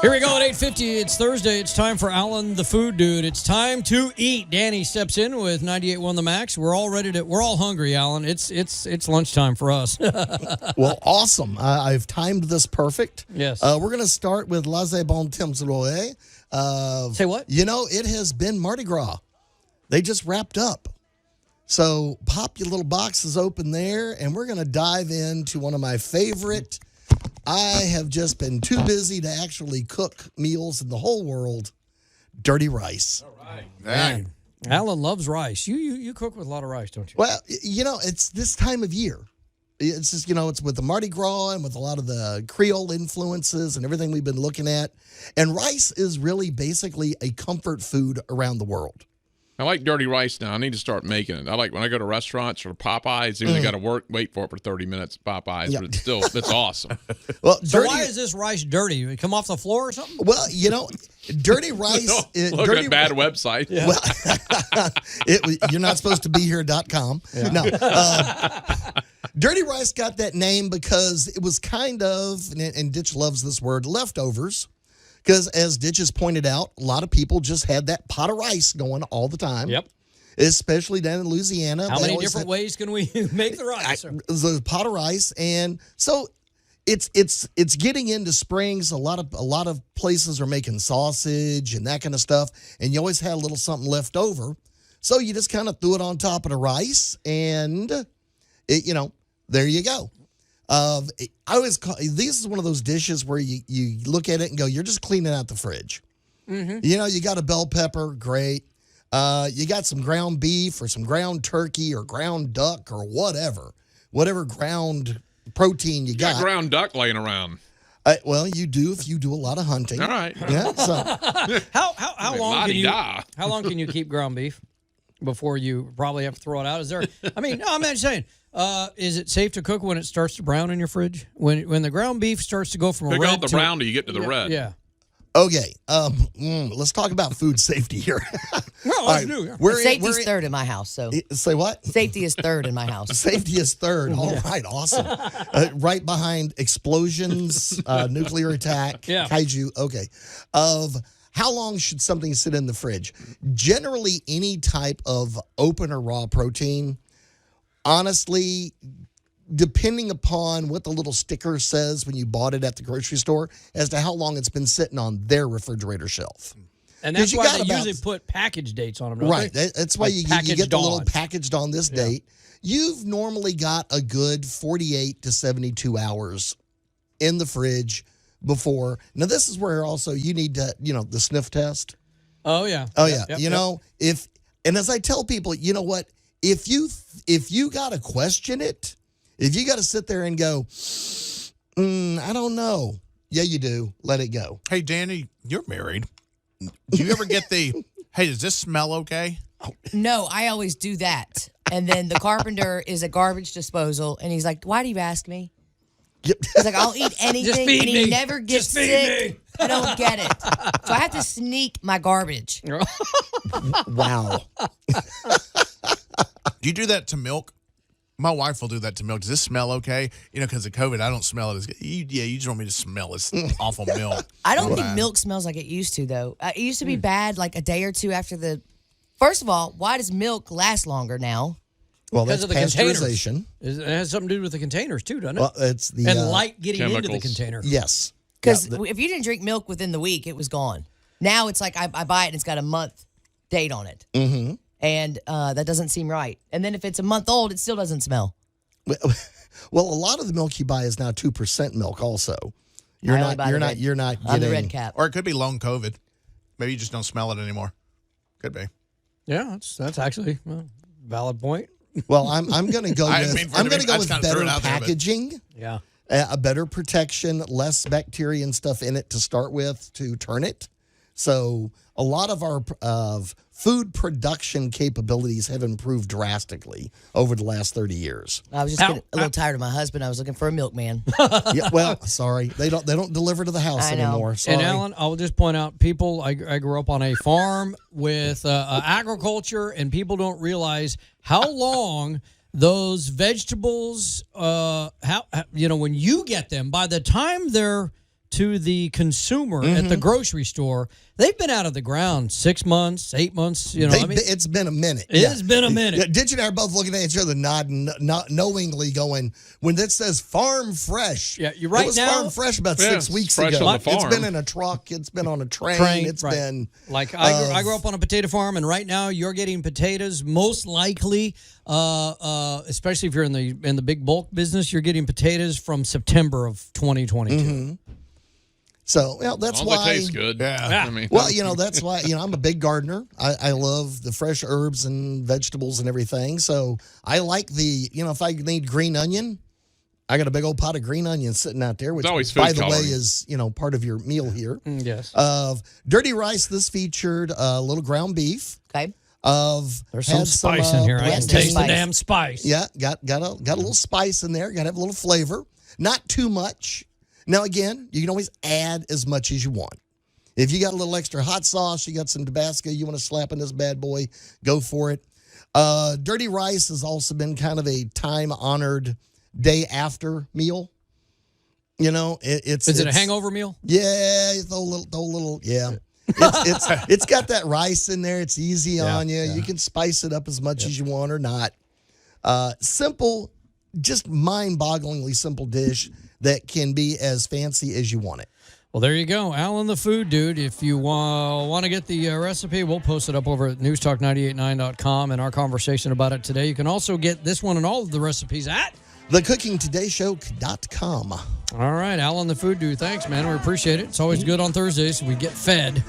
Here we go at 8:50. It's Thursday. It's time for Allan, the food dude. It's time to eat. Danny steps in with 98.1 The Max. We're all ready to. We're all hungry, Allan. It's lunchtime for us. Well, awesome. I've timed this perfect. Yes. We're going to start with Laissez Bon Temps Roy. Say what? You know, it has been Mardi Gras. They just wrapped up. So pop your little boxes open there, and we're going to dive into one of my favorite. I have just been too busy to actually cook meals in the whole world. Dirty rice. All right. Man, Allan loves rice. You cook with a lot of rice, don't you? Well, you know, it's this time of year. It's just, you know, it's with the Mardi Gras and with a lot of the Creole influences and everything we've been looking at. And rice is really basically a comfort food around the world. I like dirty rice now. I need to start making it. I like when I go to restaurants or Popeyes, even they got to wait for it for 30 minutes at Popeyes, but it's awesome. Well, So why is this rice dirty? It come off the floor or something? Well, you know, dirty rice. Look at a bad website. Yeah. Well, you're not supposed to be here.com. Yeah. No. Dirty rice got that name because it was kind of, and Ditch loves this word, leftovers. Because as Ditch has pointed out, a lot of people just had that pot of rice going all the time. Yep. Especially down in Louisiana. How many different ways can we make the rice? The pot of rice, and so it's getting into springs. A lot of places are making sausage and that kind of stuff, and you always had a little something left over. So you just kind of threw it on top of the rice, and there you go. I always call this is one of those dishes where you look at it and go, you're just cleaning out the fridge. Mm-hmm. You know, you got a bell pepper, great. You got some ground beef or some ground turkey or ground duck or whatever ground protein you got. Ground duck laying around. Well, you do if you do a lot of hunting. All right. Yeah. So how long can you keep ground beef before you probably have to throw it out? Is there? I mean, no, I'm not saying. Is it safe to cook when it starts to brown in your fridge? When the ground beef starts to go from a red out the brown till you get to the red. Yeah. Okay. Let's talk about food safety here. No, let's do. Yeah. Safety's third in my house. So say what? Safety is third in my house. Safety is third. All right, awesome. Right behind explosions, nuclear attack, kaiju. Okay. Of how long should something sit in the fridge? Generally, any type of open or raw protein. Honestly, depending upon what the little sticker says when you bought it at the grocery store as to how long it's been sitting on their refrigerator shelf. And that's why they usually put package dates on them, right? They? That's why you get the little packaged on this date. You've normally got a good 48 to 72 hours in the fridge before. Now, this is where also you need to, the sniff test. Oh, yeah. Oh, yeah. And as I tell people, you know what? If you got to question it, if you got to sit there and go, I don't know. Yeah, you do. Let it go. Hey, Danny, you're married. Do you ever get hey, does this smell okay? No, I always do that. And then the carpenter is at garbage disposal, and he's like, why do you ask me? Yep. He's like, I'll eat anything, and he never gets sick. Me. I don't get it. So I have to sneak my garbage. Wow. Do you do that to milk? My wife will do that to milk. Does this smell okay? Because of COVID, I don't smell it as good. You just want me to smell this awful milk. I don't think milk smells like it used to, though. It used to be bad like a day or two after the... First of all, why does milk last longer now? Well, that's of the pasteurization. Containers. It has something to do with the containers, too, doesn't it? Well, it's the... And light getting chemicals. into the container. Yes. Because if you didn't drink milk within the week, it was gone. Now it's like I buy it and it's got a month date on it. Mm-hmm. And that doesn't seem right. And then if it's a month old, it still doesn't smell. Well, a lot of the milk you buy is now 2% milk. Also, you're not getting I'm the red cap. Or it could be long COVID. Maybe you just don't smell it anymore. Could be. Yeah, that's actually a valid point. Well, I'm going to go with better packaging. Yeah, a better protection, less bacteria and stuff in it to start with to turn it. So a lot of our food production capabilities have improved drastically over the last 30 years. I was just getting a little tired of my husband. I was looking for a milkman. Yeah, well, sorry. They don't deliver to the house anymore. Sorry. And Allan, I will just point out, I grew up on a farm with agriculture, and people don't realize how long those vegetables, when you get them, by the time they're to the consumer at the grocery store, they've been out of the ground 6 months, 8 months. It's been a minute. It's been a minute. Yeah, Ditch and I are both looking at each other, nodding, not knowingly, going, when that says farm fresh. Yeah, you're right. It was now, farm fresh about 6 weeks fresh ago. on the farm. It's been in a truck. It's been on a train. It's right. been like I grew up on a potato farm, and right now you're getting potatoes. Most likely, especially if you're in the big bulk business, you're getting potatoes from September of 2022. So, that's why. They taste good. Yeah. I mean, That's why, I'm a big gardener. I love the fresh herbs and vegetables and everything. So I like if I need green onion, I got a big old pot of green onion sitting out there, which, by the way, is, part of your meal here. Yes. Dirty rice, this featured a little ground beef. Okay. There's some spice in here. I can taste the damn spice. Yeah, got a little spice in there. Got to have a little flavor. Not too much. Now, again, you can always add as much as you want. If you got a little extra hot sauce, you got some Tabasco, you want to slap in this bad boy, go for it. Dirty rice has also been kind of a time-honored day after meal. Is it a hangover meal? Yeah, throw a little, yeah. It's got that rice in there. It's easy on you. Yeah. You can spice it up as much as you want or not. Simple, just mind-bogglingly simple dish that can be as fancy as you want it. Well, there you go. Allan the Food Dude. If you want to get the recipe, we'll post it up over at newstalk989.com and our conversation about it today. You can also get this one and all of the recipes at thecookingtodayshow.com. All right, Allan the Food Dude. Thanks, man. We appreciate it. It's always good on Thursdays. We get fed.